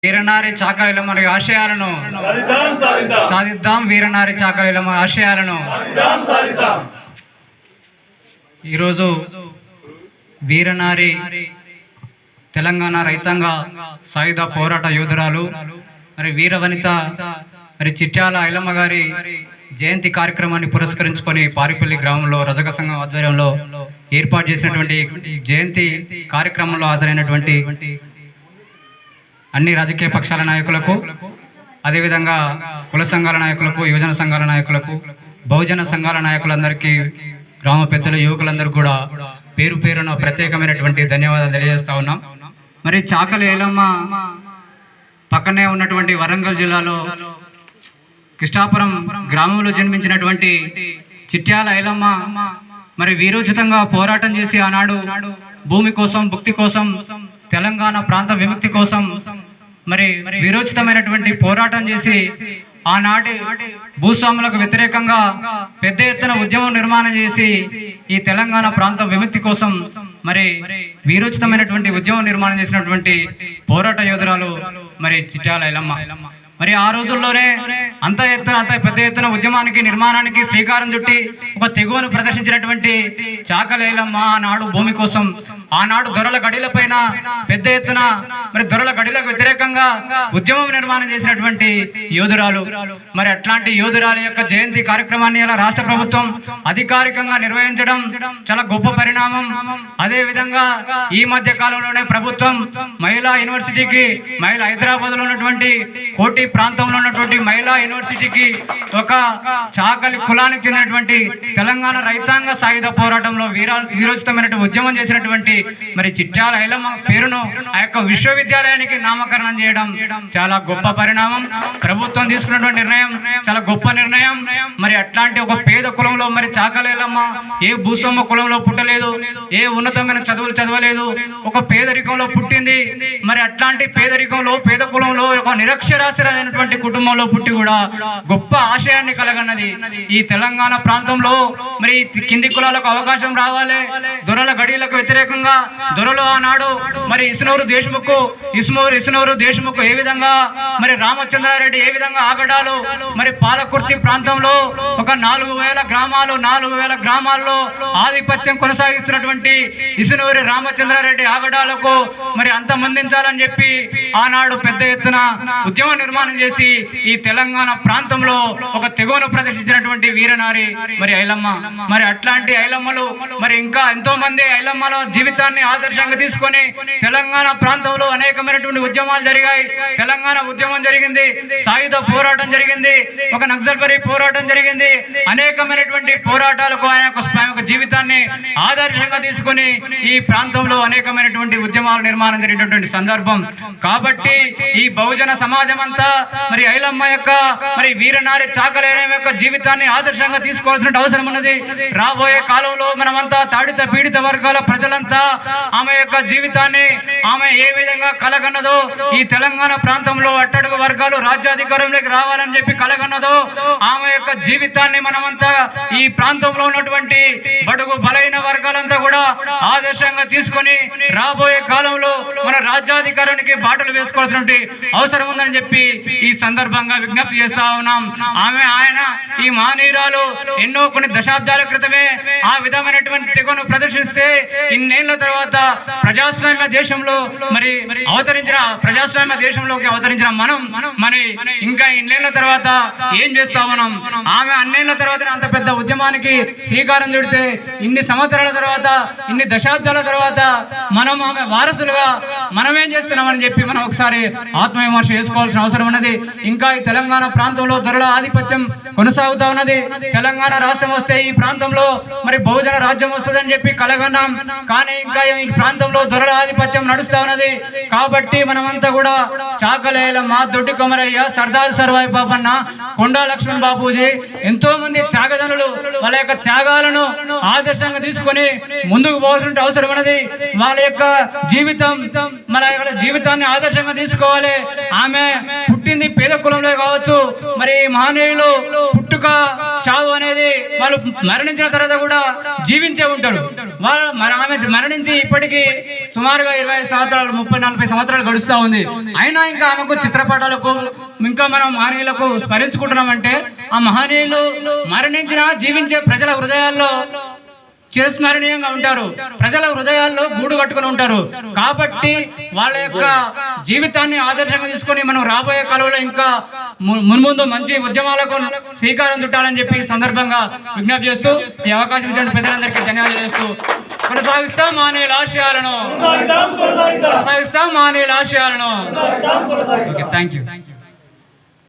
వీరనారి చాకలిలమ్మ ఆశయాలను సాధిద్దాం. వీరనారి చాకలిలమ్మ ఆశయాలను ఈరోజు వీరనారి తెలంగాణ రైతాంగ సాయుధ పోరాట యోధురాలు మరి వీరవనిత మరి చిట్యాల ఐలమ్మ గారి జయంతి కార్యక్రమాన్ని పురస్కరించుకొని పారిపల్లి గ్రామంలో రజక సంఘం ఆధ్వర్యంలో ఏర్పాటు చేసినటువంటి జయంతి కార్యక్రమంలో హాజరైనటువంటి అన్ని రాజకీయ పక్షాల నాయకులకు, అదేవిధంగా కుల సంఘాల నాయకులకు, యువజన సంఘాల నాయకులకు, బహుజన సంఘాల నాయకులందరికీ, గ్రామ పెద్దలు, యువకులందరూ కూడా పేరు పేరున ప్రత్యేకమైనటువంటి ధన్యవాదాలు తెలియజేస్తా ఉన్నాం. మరి చాకలి ఐలమ్మ పక్కనే ఉన్నటువంటి వరంగల్ జిల్లాలో కృష్ణాపురం గ్రామంలో జన్మించినటువంటి చిట్యాల ఐలమ్మ మరి వీరోచితంగా పోరాటం చేసి ఆనాడు భూమి కోసం, భుక్తి కోసం, తెలంగాణ ప్రాంత విముక్తి కోసం మరి వీరోచితమైనటువంటి పోరాటం చేసి ఆనాటి భూస్వాములకు వ్యతిరేకంగా పెద్ద ఎత్తున ఉద్యమం నిర్మాణం చేసి ఈ తెలంగాణ ప్రాంత విముక్తి కోసం మరి వీరోచితమైనటువంటి ఉద్యమం నిర్మాణం చేసినటువంటి పోరాట యోధురాలు మరి చిట్యాల ఐలమ్మ. మరి ఆ రోజుల్లోనే అంత పెద్ద ఎత్తున ఉద్యమానికి, నిర్మాణానికి శ్రీకారం చుట్టి ఒక తెగువను ప్రదర్శించినటువంటి చాకలి ఐలమ్మ ఆనాడు భూమి కోసం, ఆనాడు దొరల గడిల పైన పెద్ద ఎత్తున మరి దొరల గడిలకు వ్యతిరేకంగా ఉద్యమం నిర్మాణం చేసినటువంటి యోధురాలు. మరి అట్లాంటి యోధురాల యొక్క జయంతి కార్యక్రమాన్ని ఇలా రాష్ట్ర ప్రభుత్వం అధికారికంగా నిర్వహించడం చాలా గొప్ప పరిణామం. అదే విధంగా ఈ మధ్య కాలంలోనే ప్రభుత్వం మహిళా యూనివర్సిటీకి, హైదరాబాద్ లో ఉన్నటువంటి కోటి ప్రాంతంలో ఉన్నటువంటి మహిళా యూనివర్సిటీకి ఒక చాకలి కులానికి చెందినటువంటి తెలంగాణ రైతాంగ సాయుధ పోరాటంలో వీరోచితమైనటువంటి ఉద్యమం చేసినటువంటి మరి చిట్యాల ఐలమ్మ పేరును ఆ యొక్క విశ్వవిద్యాలయానికి నామకరణం చేయడం చాలా గొప్ప పరిణామం. ప్రభుత్వం తీసుకున్నటువంటి నిర్ణయం చాలా గొప్ప నిర్ణయం. మరి అట్లాంటి ఒక పేద కులంలో మరి చాకలి ఐలమ్మ ఏ భూస్వామ్య కులంలో పుట్టలేదు, ఏ ఉన్నతమైన చదువులు చదవలేదు, ఒక పేదరికంలో పుట్టింది. మరి అట్లాంటి పేదరికంలో, పేద కులంలో ఒక నిరక్షరాస్యులైనటువంటి కుటుంబంలో పుట్టి కూడా గొప్ప ఆశయాన్ని కలగన్నది. ఈ తెలంగాణ ప్రాంతంలో మరి కింది కులాలకు అవకాశం రావాలి, దొరల గడిలకు వ్యతిరేకంగా దొరలు ఆనాడు మరి ఇసునూరు దేశముఖ్ ఏ విధంగా మరి రామచంద్రారెడ్డి ఏ విధంగా ఆగడాలు మరి పాలకుర్తి ప్రాంతంలో ఒక 4,000 గ్రామాల్లో ఆధిపత్యం కొనసాగిస్తున్నటువంటి ఇసునూరి రామచంద్రారెడ్డి ఆగడాలకు మరి అంతమందించాలని చెప్పి ఆనాడు పెద్ద ఎత్తున ఉద్యమ నిర్మాణం చేసి ఈ తెలంగాణ ప్రాంతంలో ఒక తెగువను ప్రదర్శించినటువంటి వీరనారి మరి ఐలమ్మ. మరి అట్లాంటి ఐలమ్మలు మరి ఇంకా ఎంతో మంది ఐలమ్మల జీవితాన్ని ఆదర్శంగా తీసుకొని తెలంగాణ ప్రాంతంలో అనేకమైనటువంటి ఉద్యమాలు జరిగాయి. తెలంగాణ ఉద్యమం జరిగింది, సాయుధ పోరాటం జరిగింది, ఒక నక్సల్బరీ పోరాటం జరిగింది. అనేకమైనటువంటి పోరాటాలకు ఆయన యొక్క జీవితాన్ని ఆదర్శంగా తీసుకొని ఈ ప్రాంతంలో అనేకమైనటువంటి ఉద్యమాలు నిర్మాణం జరిగినటువంటి సందర్భం. కాబట్టి ఈ బహుజన సమాజం అంతా మరి ఐలమ్మ యొక్క మరి వీరనారి చాకలి ఐలమ్మ యొక్క జీవితాన్ని ఆదర్శంగా తీసుకోవాల్సిన అవసరం ఉన్నది. రాబోయే కాలంలో మనమంతా తాడిత పీడిత వర్గాల ప్రజలంతా ఆమె యొక్క జీవితాన్ని, ఆమె ఏ విధంగా కలగన్నదో, ఈ తెలంగాణ ప్రాంతంలో అట్టడుగు వర్గాలు రాజ్యాధికారంలోకి రావాలని చెప్పి కలగన్నదో, ఆమె యొక్క జీవితాన్ని మనమంతా ఈ ప్రాంతంలో ఉన్నటువంటి బడుగు బలైన వర్గాలంతా కూడా ఆదర్శంగా తీసుకొని రాబోయే కాలంలో మన రాజ్యాధికారానికి బాటలు వేసుకోవాల్సిన అవసరం ఉందని చెప్పి ఈ సందర్భంగా విజ్ఞప్తి చేస్తా ఉన్నాం. ఆయన ఈ మహనీయురాలు ఎన్నో కొన్ని దశాబ్దాల క్రితమే ఆ విధమైనటువంటి తెగువను ప్రదర్శిస్తే ఇన్నేళ్ల తర్వాత ప్రజాస్వామ్య దేశంలోకి అవతరించిన మనం మరి ఇంకా ఇన్నేళ్ల తర్వాత ఏం చేస్తా ఉన్నాం? ఆమె అన్నేళ్ల తర్వాత అంత పెద్ద ఉద్యమానికి శ్రీకారం చుడితే ఇన్ని సంవత్సరాల తర్వాత, ఇన్ని దశాబ్దాల తర్వాత మనం ఆమె వారసులుగా మనమేం చేస్తున్నామని చెప్పి మనం ఒకసారి ఆత్మవిమర్శ చేసుకోవాల్సిన అవసరం ఉన్నది. ఇంకా ఈ తెలంగాణ ప్రాంతంలో దొరల ఆధిపత్యం కొనసాగుతా ఉన్నది. తెలంగాణ రాష్ట్రం వస్తే ఈ ప్రాంతంలో మరి బహుజన రాజ్యం వస్తుందని చెప్పి కలగన్నాం. కానీ ఇంకా ఈ ప్రాంతంలో దొరల ఆధిపత్యం నడుస్తా ఉన్నది. కాబట్టి మనమంతా కూడా చాకలి ఐలమ్మ, దొడ్డి కొమరయ్య, సర్దార్ సర్వాయి పాపన్న, కొండా లక్ష్మణ్ బాపూజీ, ఎంతో మంది త్యాగదనులు వాళ్ళ యొక్క త్యాగాలను ఆదర్శంగా తీసుకొని ముందుకు పోవాల్సిన అవసరం ఉన్నది. వాళ్ళ యొక్క జీవితాన్ని ఆదర్శంగా తీసుకోవాలి. ఆమె పుట్టింది పేద కులంలో కావచ్చు, మరి మహనీయులు పుట్టుక చావు అనేది వాళ్ళు మరణించిన తర్వాత కూడా జీవించే ఉంటారు. ఆమె మరణించి ఇప్పటికీ సుమారుగా 25 సంవత్సరాలు 30-40 సంవత్సరాలు గడుస్తూ ఉంది. అయినా ఇంకా ఆమెకు చిత్రపటాలకు ఇంకా మనం మహనీయులకు స్మరించుకుంటున్నామంటే ఆ మహనీయులు మరణించిన జీవించే ప్రజల హృదయాల్లో చిరస్మరణీయంగా ఉంటారు, ప్రజల హృదయాల్లో గూడు కట్టుకుని ఉంటారు. కాబట్టి వాళ్ళ యొక్క జీవితాన్ని ఆదర్శంగా తీసుకొని మనం రాబోయే కాలంలో ఇంకా మున్ముందు మంచి ఉద్యమాలకు శ్రీకారం చుట్టాలని చెప్పి సందర్భంగా విజ్ఞప్తి చేస్తూ ఈ అవకాశం ఇచ్చిన పెద్దలందరికీ ధన్యవాదాలు చేస్తూ కొనసాగిస్తాం మహనీయుల ఆశయాలను. Okay, thank you.